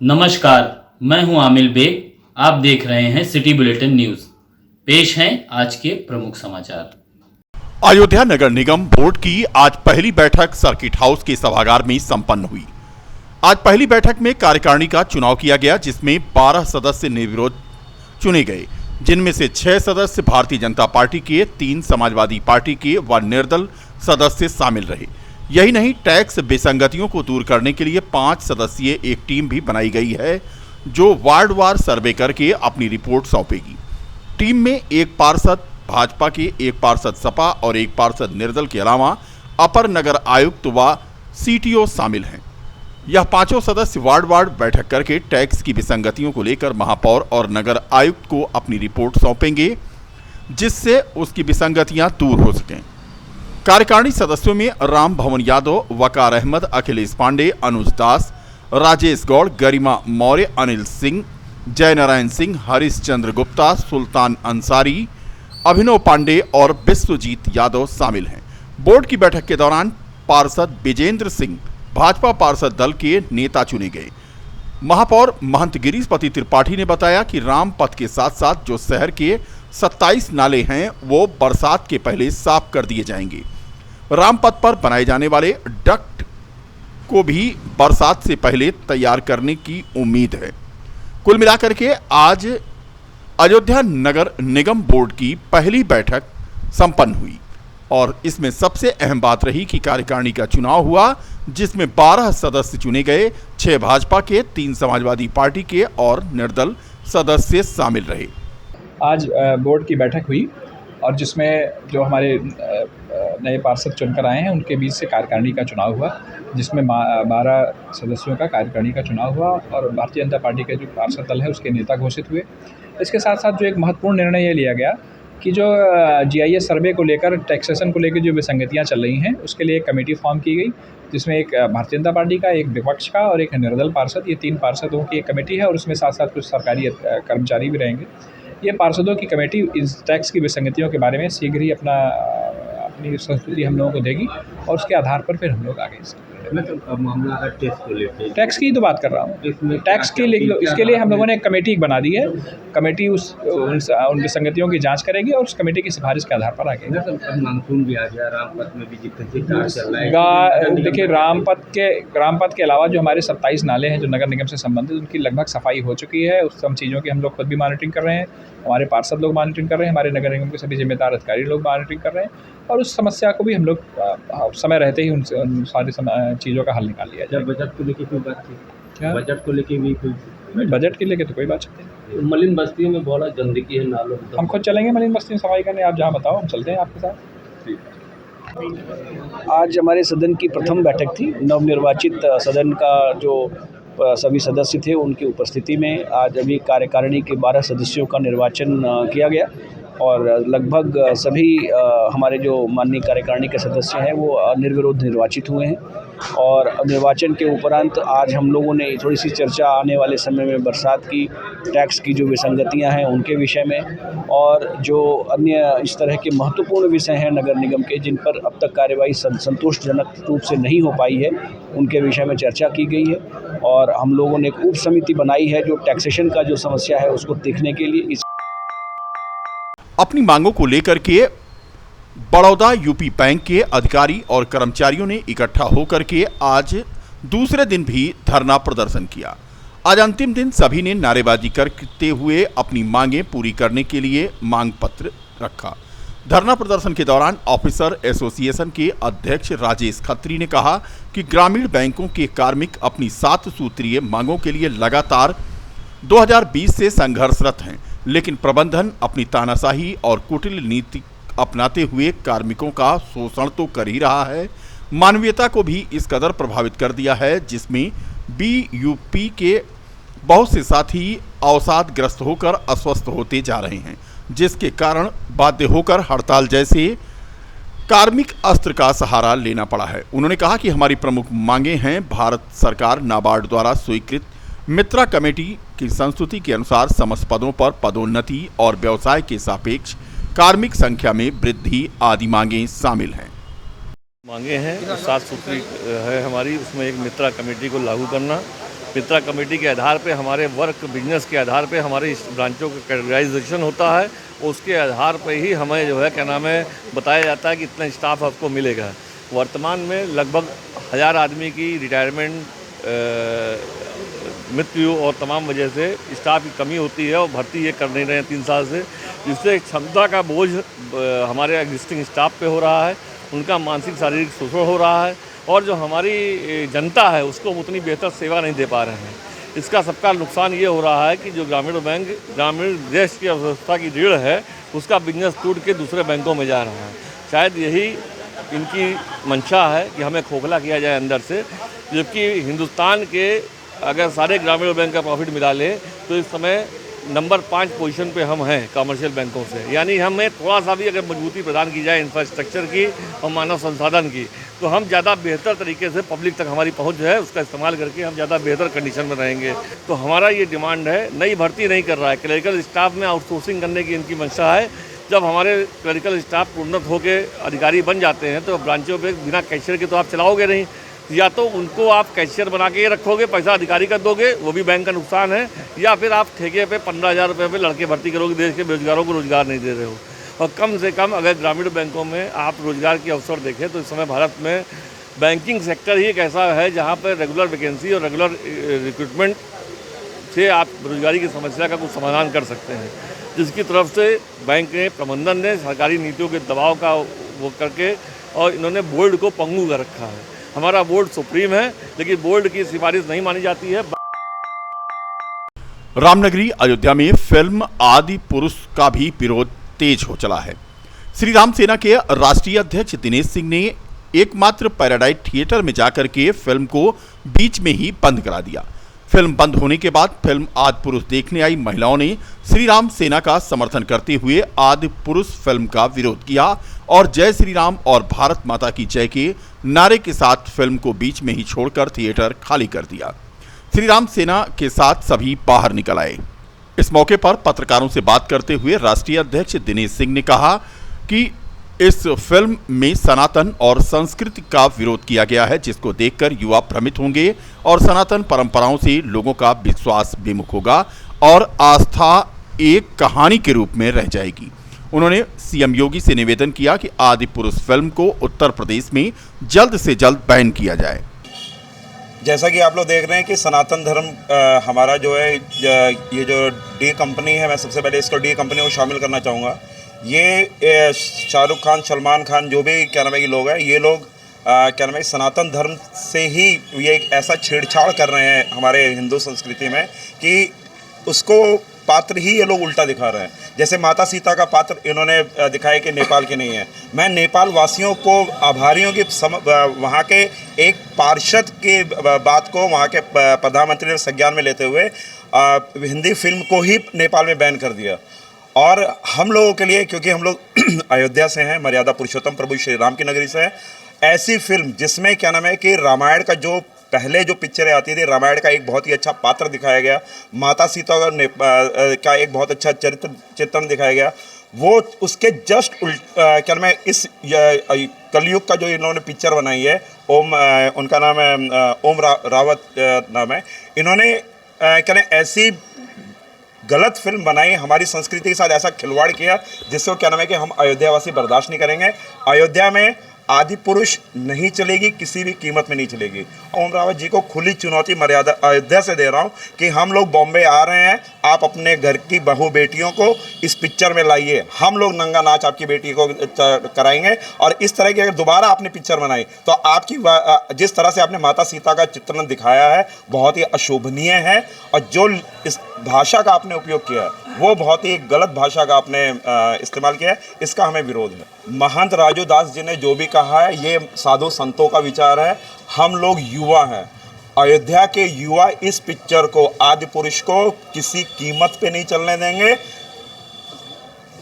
नमस्कार, मैं हूं आमिर बेग। आप देख रहे हैं सिटी बुलेटिन न्यूज। पेश हैं आज के प्रमुख समाचार। अयोध्या नगर निगम बोर्ड की आज पहली बैठक सर्किट हाउस के सभागार में संपन्न हुई। आज पहली बैठक में कार्यकारिणी का चुनाव किया गया, जिसमें 12 सदस्य निर्विरोध चुने गए, जिनमें से 6 सदस्य भारतीय जनता पार्टी के, 3 समाजवादी पार्टी के व निर्दल सदस्य शामिल रहे। यही नहीं, टैक्स विसंगतियों को दूर करने के लिए 5 सदस्यीय एक टीम भी बनाई गई है, जो वार्डवार सर्वे करके अपनी रिपोर्ट सौंपेगी। टीम में एक पार्षद भाजपा के, एक पार्षद सपा और एक पार्षद निर्दल के अलावा अपर नगर आयुक्त व सीटीओ शामिल हैं। यह पांचों सदस्य वार्ड बैठक करके टैक्स की विसंगतियों को लेकर महापौर और नगर आयुक्त को अपनी रिपोर्ट सौंपेंगे, जिससे उसकी विसंगतियां दूर हो सकें। कार्यकारिणी सदस्यों में राम भवन यादव, वकार अहमद, अखिलेश पांडे, अनुज दास, राजेश गौड़, गरिमा मौर्य, अनिल सिंह, जयनारायण सिंह, हरीश चंद्र गुप्ता, सुल्तान अंसारी, अभिनव पांडे और विश्वजीत यादव शामिल हैं। बोर्ड की बैठक के दौरान पार्षद विजेंद्र सिंह भाजपा पार्षद दल के नेता चुने गए। महापौर महंत गिरीशपति त्रिपाठी ने बताया कि राम पथ के साथ साथ जो शहर के 27 नाले हैं, वो बरसात के पहले साफ कर दिए जाएंगे। राम पथ पर बनाए जाने वाले डक्ट को भी बरसात से पहले तैयार करने की उम्मीद है। कुल मिलाकर के आज अयोध्या नगर निगम बोर्ड की पहली बैठक संपन्न हुई और इसमें सबसे अहम बात रही कि कार्यकारिणी का चुनाव हुआ, जिसमें 12 सदस्य चुने गए, 6 भाजपा के, 3 समाजवादी पार्टी के और निर्दल सदस्य शामिल रहे। आज बोर्ड की बैठक हुई और जिसमें जो हमारे नए पार्षद चुनकर आए हैं उनके बीच से कार्यकारिणी का चुनाव हुआ, जिसमें 12 सदस्यों का कार्यकारिणी का चुनाव हुआ और भारतीय जनता पार्टी के जो पार्षद दल है उसके नेता घोषित हुए। इसके साथ साथ जो एक महत्वपूर्ण निर्णय ये लिया गया कि जो जीआईएस सर्वे को लेकर, टैक्सेशन को लेकर जो विसंगतियां चल रही हैं, उसके लिए एक कमेटी फॉर्म की गई, जिसमें एक भारतीय जनता पार्टी का, एक विपक्ष का और एक निर्दल पार्षद, ये 3 पार्षदों की एक कमेटी है और उसमें साथ साथ कुछ सरकारी कर्मचारी भी रहेंगे। ये पार्षदों की कमेटी इस टैक्स की विसंगतियों के बारे में शीघ्र ही अपनी संस्तुति हम लोगों को देगी और उसके आधार पर फिर हम लोग आगे मामला है टैक्स की तो बात कर रहा हूँ। टैक्स के लिए इसके लिए हम लोगों ने एक कमेटी बना दी है। कमेटी उन विसंगतियों की जांच करेगी और उस कमेटी की सिफारिश के आधार पर आगे मानसून भी आ गया, रामपथ में भी जितना चल रहा है। देखिए, रामपथ के अलावा जो हमारे 27 नाले हैं जो नगर निगम से संबंधित, उनकी लगभग सफाई हो चुकी है। उस सब चीज़ों की हम लोग खुद भी मॉनिटरिंग कर रहे हैं, हमारे पार्षद लोग मॉनिटरिंग कर रहे हैं, हमारे नगर निगम के सभी जिम्मेदार अधिकारी लोग मॉनिटरिंग कर रहे हैं और उस समस्या को भी हम लोग समय रहते ही उन सारी चीज़ों का हल निकाल लिया जाए। जब बजट को लेकर कोई बात थी, बजट को लेकर भी कोई, बजट के लेके तो कोई बात नहीं। मलिन बस्तियों में बहुत गंदगी है, नालों में। हम खुद चलेंगे मलिन बस्ती में सफाई करने, आप जहाँ बताओ हम चलते हैं आपके साथ। आज हमारे सदन की प्रथम बैठक थी। नवनिर्वाचित सदन का जो सभी सदस्य थे उनकी उपस्थिति में आज अभी कार्यकारिणी के 12 सदस्यों का निर्वाचन किया गया और लगभग सभी हमारे जो माननीय कार्यकारिणी के सदस्य हैं वो निर्विरोध निर्वाचित हुए हैं। और निर्वाचन के उपरांत आज हम लोगों ने थोड़ी सी चर्चा आने वाले समय में बरसात की, टैक्स की जो विसंगतियां हैं उनके विषय में और जो अन्य इस तरह के महत्वपूर्ण विषय हैं नगर निगम के, जिन पर अब तक कार्यवाही संतोषजनक रूप से नहीं हो पाई है, उनके विषय में चर्चा की गई है। और हम लोगों ने एक उप समिति बनाई है जो टैक्सेशन का जो समस्या है उसको देखने के लिए। अपनी मांगों को लेकर के बड़ौदा यूपी बैंक के अधिकारी और कर्मचारियों ने इकट्ठा होकर के आज दूसरे दिन भी धरना प्रदर्शन किया। आज अंतिम दिन सभी ने नारेबाजी करते हुए अपनी मांगें पूरी करने के लिए मांग पत्र रखा। धरना प्रदर्शन के दौरान ऑफिसर एसोसिएशन के अध्यक्ष राजेश खत्री ने कहा कि ग्रामीण बैंकों के कार्मिक अपनी 7 सूत्रीय मांगों के लिए लगातार 2020 से संघर्षरत हैं, लेकिन प्रबंधन अपनी तानाशाही और कुटिल नीति अपनाते हुए कार्मिकों का शोषण तो कर ही रहा है, मानवीयता को भी इस कदर प्रभावित कर दिया है, जिसमें बीयूपी के बहुत से साथी अवसादग्रस्त होकर अस्वस्थ होते जा रहे हैं, जिसके कारण बाध्य होकर हड़ताल जैसे कार्मिक अस्त्र का सहारा लेना पड़ा है। उन्होंने कहा कि हमारी प्रमुख मांगे हैं भारत सरकार नाबार्ड द्वारा स्वीकृत मित्रा कमेटी की संस्तुति के अनुसार समस्त पदों पर पदोन्नति और व्यवसाय के सापेक्ष कार्मिक संख्या में वृद्धि आदि मांगे शामिल हैं। मांगे हैं 7 सूत्री है हमारी, उसमें एक मित्रा कमेटी को लागू करना मित्रा कमेटी के आधार पे, हमारे वर्क बिजनेस के आधार पे हमारी इस ब्रांचों का कैटेगराइजेशन होता है। उसके आधार पे ही हमें जो है क्या नाम है बताया जाता है कि इतना स्टाफ आपको मिलेगा। वर्तमान में लगभग 1000 आदमी की रिटायरमेंट, मृत्यु और तमाम वजह से स्टाफ की कमी होती है और भर्ती ये कर नहीं रहे हैं 3 साल से, जिससे क्षमता का बोझ हमारे एग्जिस्टिंग स्टाफ पे हो रहा है, उनका मानसिक शारीरिक शोषण हो रहा है और जो हमारी जनता है उसको उतनी बेहतर सेवा नहीं दे पा रहे हैं। इसका सबका नुकसान ये हो रहा है कि जो ग्रामीण बैंक, ग्रामीण देश की अर्थव्यवस्था की रीढ़ है, उसका बिजनेस टूट के दूसरे बैंकों में जा रहा है। शायद यही इनकी मंशा है कि हमें खोखला किया जाए अंदर से, जबकि हिंदुस्तान के अगर सारे ग्रामीण बैंक का प्रॉफिट मिला ले तो इस समय नंबर 5 पोजीशन पे हम हैं कमर्शियल बैंकों से। यानी हमें थोड़ा सा भी अगर मजबूती प्रदान की जाए इंफ्रास्ट्रक्चर की और मानव संसाधन की, तो हम ज़्यादा बेहतर तरीके से पब्लिक तक हमारी पहुंच है, उसका इस्तेमाल करके हम ज़्यादा बेहतर कंडीशन में रहेंगे। तो हमारा ये डिमांड है, नई भर्ती नहीं कर रहा है, क्लरिकल स्टाफ में आउटसोर्सिंग करने की इनकी मंशा है। जब हमारे क्लरिकल स्टाफ उन्नत होकर अधिकारी बन जाते हैं तो ब्रांचों पर बिना कैशियर के तो आप चलाओगे नहीं, या तो उनको आप कैशियर बना के रखोगे, पैसा अधिकारी का दोगे, वो भी बैंक का नुकसान है, या फिर आप ठेके पे 15,000 रुपये पे लड़के भर्ती करोगे, देश के बेरोजगारों को रोजगार नहीं दे रहे हो। और कम से कम अगर ग्रामीण बैंकों में आप रोजगार के अवसर देखें तो इस समय भारत में बैंकिंग सेक्टर ही एक ऐसा है जहाँ पर रेगुलर वैकेंसी और रेगुलर रिक्रूटमेंट से आप रोजगारी की समस्या का कुछ समाधान कर सकते हैं, जिसकी तरफ से बैंक ने, प्रबंधन ने सरकारी नीतियों के दबाव का वो करके और इन्होंने बोर्ड को पंगु कर रखा है। हमारा बोर्ड सुप्रीम है, लेकिन बोर्ड की सिफारिश नहीं मानी जाती है। रामनगरी अयोध्या में फिल्म आदि पुरुष का भी विरोध तेज हो चला है। श्री राम सेना के राष्ट्रीय अध्यक्ष दिनेश सिंह ने एकमात्र पैराडाइज थिएटर में जाकर के फिल्म को बीच में ही बंद करा दिया। फिल्म बंद होने के बाद फिल्म आदि पुरुष देखने आई महिलाओं ने श्री राम सेना का समर्थन करते हुए आदि पुरुष फिल्म का विरोध किया और जय श्री राम और भारत माता की जय के नारे के साथ फिल्म को बीच में ही छोड़कर थिएटर खाली कर दिया। श्री राम सेना के साथ सभी बाहर निकल आए। इस मौके पर पत्रकारों से बात करते हुए राष्ट्रीय अध्यक्ष दिनेश सिंह ने कहा कि इस फिल्म में सनातन और संस्कृति का विरोध किया गया है, जिसको देखकर युवा भ्रमित होंगे और सनातन परंपराओं से लोगों का विश्वास विमुख होगा और आस्था एक कहानी के रूप में रह जाएगी। उन्होंने सीएम योगी से निवेदन किया कि आदि पुरुष फिल्म को उत्तर प्रदेश में जल्द से जल्द बैन किया जाए। जैसा कि आप लोग देख रहे हैं कि सनातन धर्म हमारा जो है, ये जो डी कंपनी है, मैं सबसे पहले इसको डी कंपनी को शामिल करना चाहूँगा। ये शाहरुख खान, सलमान खान, जो भी क्या नाम है कि लोग हैं, ये लोग क्या नाम है सनातन धर्म से ही ये एक ऐसा छेड़छाड़ कर रहे हैं हमारे हिंदू संस्कृति में कि उसको पात्र ही ये लोग उल्टा दिखा रहे हैं। जैसे माता सीता का पात्र इन्होंने दिखाया कि नेपाल के नहीं है। मैं नेपाल वासियों को, आभारियों की वहाँ के एक पार्षद के बात को वहाँ के प्रधानमंत्री ने संज्ञान में लेते हुए हिंदी फिल्म को ही नेपाल में बैन कर दिया। और हम लोगों के लिए, क्योंकि हम लोग अयोध्या से हैं, मर्यादा पुरुषोत्तम प्रभु श्री राम की नगरी से हैं, ऐसी फिल्म जिसमें क्या नाम है कि रामायण का जो पहले जो पिक्चरें आती थी, रामायण का एक बहुत ही अच्छा पात्र दिखाया गया, माता सीता का एक बहुत अच्छा चित्रण दिखाया गया, वो उसके जस्ट क्या नाम है इस कलयुग का जो इन्होंने पिक्चर बनाई है, उनका नाम है ओम रावत नाम है, इन्होंने क्या नाम ऐसी गलत फिल्म बनाई, हमारी संस्कृति के साथ ऐसा खिलवाड़ किया जिसको क्या नाम है कि हम अयोध्यावासी बर्दाश्त नहीं करेंगे। अयोध्या में आदि पुरुष नहीं चलेगी, किसी भी कीमत में नहीं चलेगी। ओम रावत जी को खुली चुनौती मर्यादा अयोध्या से दे रहा हूँ कि हम लोग बॉम्बे आ रहे हैं, आप अपने घर की बहू बेटियों को इस पिक्चर में लाइए, हम लोग नंगा नाच आपकी बेटी को कराएंगे। और इस तरह की अगर दोबारा आपने पिक्चर बनाई तो आपकी जिस तरह से आपने माता सीता का चित्रण दिखाया है बहुत ही अशोभनीय है, और जो इस भाषा का आपने उपयोग किया है वो बहुत ही गलत भाषा का आपने इस्तेमाल किया है, इसका हमें विरोध है। महंत राजू दास जी ने जो भी कहा है ये साधु संतों का विचार है। हम लोग युवा हैं, अयोध्या के युवा इस पिक्चर को, आदि पुरुष को किसी कीमत पे नहीं चलने देंगे।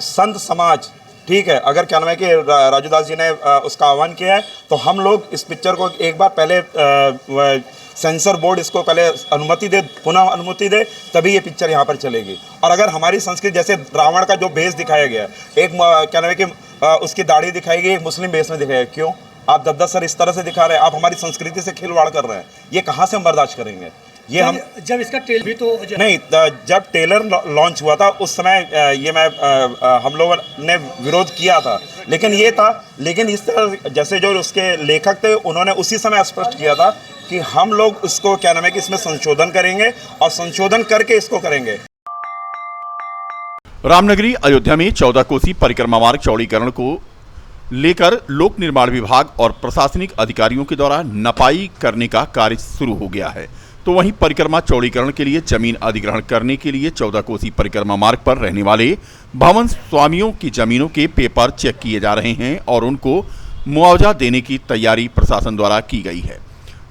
संत समाज, ठीक है, अगर क्या नाम है कि राजू दास जी ने उसका आह्वान किया है तो हम लोग इस पिक्चर को एक बार पहले सेंसर बोर्ड इसको पहले अनुमति दे, पुनः अनुमति दे, तभी ये पिक्चर यहाँ पर चलेगी। और अगर हमारी संस्कृति, जैसे रावण का जो भेष दिखाया गया, एक क्या नाम है कि उसकी दाढ़ी दिखाई गई, एक मुस्लिम भेष में दिखाया, क्यों आप 10-10 सर इस तरह से दिखा रहे हैं? आप हमारी संस्कृति से खिलवाड़ कर रहे हैं, ये कहाँ से हम बर्दाश्त करेंगे? ये हम जब इसका ट्रेल भी तो नहीं, जब टेलर लॉन्च हुआ था उस समय हम लोगों ने विरोध किया था, लेकिन ये था, लेकिन इस तरह जैसे जो उसके लेखक थे उन्होंने उसी समय स्पष्ट किया था कि हम लोग इसको क्या नाम है कि इसमें संशोधन करेंगे और संशोधन करके इसको करेंगे। रामनगरी अयोध्या में 14 कोसी परिक्रमा मार्ग चौड़ीकरण को लेकर लोक निर्माण विभाग और प्रशासनिक अधिकारियों के द्वारा नपाई करने का कार्य शुरू हो गया है। तो वहीं परिक्रमा चौड़ीकरण के लिए जमीन अधिग्रहण करने के लिए 14 कोसी परिक्रमा मार्ग पर रहने वाले भवन स्वामियों की जमीनों के पेपर चेक किए जा रहे हैं और उनको मुआवजा देने की तैयारी प्रशासन द्वारा की गई है।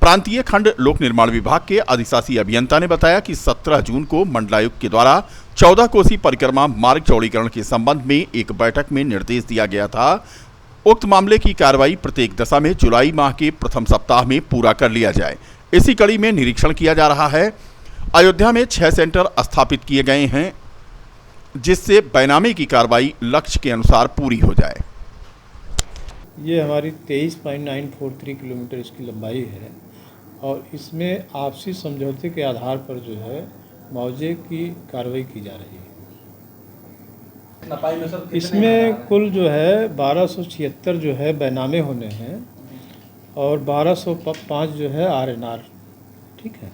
प्रांतीय खंड लोक निर्माण विभाग के अधिशासी अभियंता ने बताया कि 17 जून को मंडलायुक्त के द्वारा 14 कोसी परिक्रमा मार्ग चौड़ीकरण के संबंध में एक बैठक में निर्देश दिया गया था। उक्त मामले की कार्रवाई प्रत्येक दशा में जुलाई माह के प्रथम सप्ताह में पूरा कर लिया जाए। इसी कड़ी में निरीक्षण किया जा रहा है। अयोध्या में 6 सेंटर स्थापित किए गए हैं, जिससे बैनामे की कार्रवाई लक्ष्य के अनुसार पूरी हो जाए। ये हमारी 23.943 किलोमीटर इसकी लंबाई है और इसमें आपसी समझौते के आधार पर जो है मुआवजे की कार्रवाई की जा रही है। इसमें कुल जो है 1276 जो है बैनामे होने हैं और 1205 जो है RNR, ठीक है।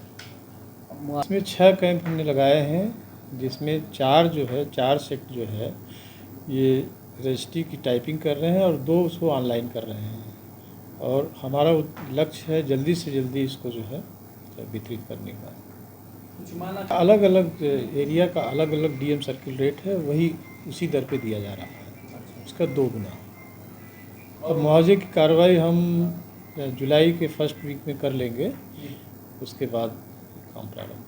इसमें 6 कैंप हमने लगाए हैं, जिसमें 4 सेट जो है ये रजिस्ट्री की टाइपिंग कर रहे हैं और 2 उसको ऑनलाइन कर रहे हैं और हमारा लक्ष्य है जल्दी से जल्दी इसको जो है वितरित करने का। अलग अलग एरिया का अलग अलग DM सर्किल रेट है, वही उसी दर पे दिया जा रहा है, उसका 2 गुना। और मुआवजे की कार्रवाई हम जुलाई के फर्स्ट वीक में कर लेंगे, उसके बाद काम प्रारंभ।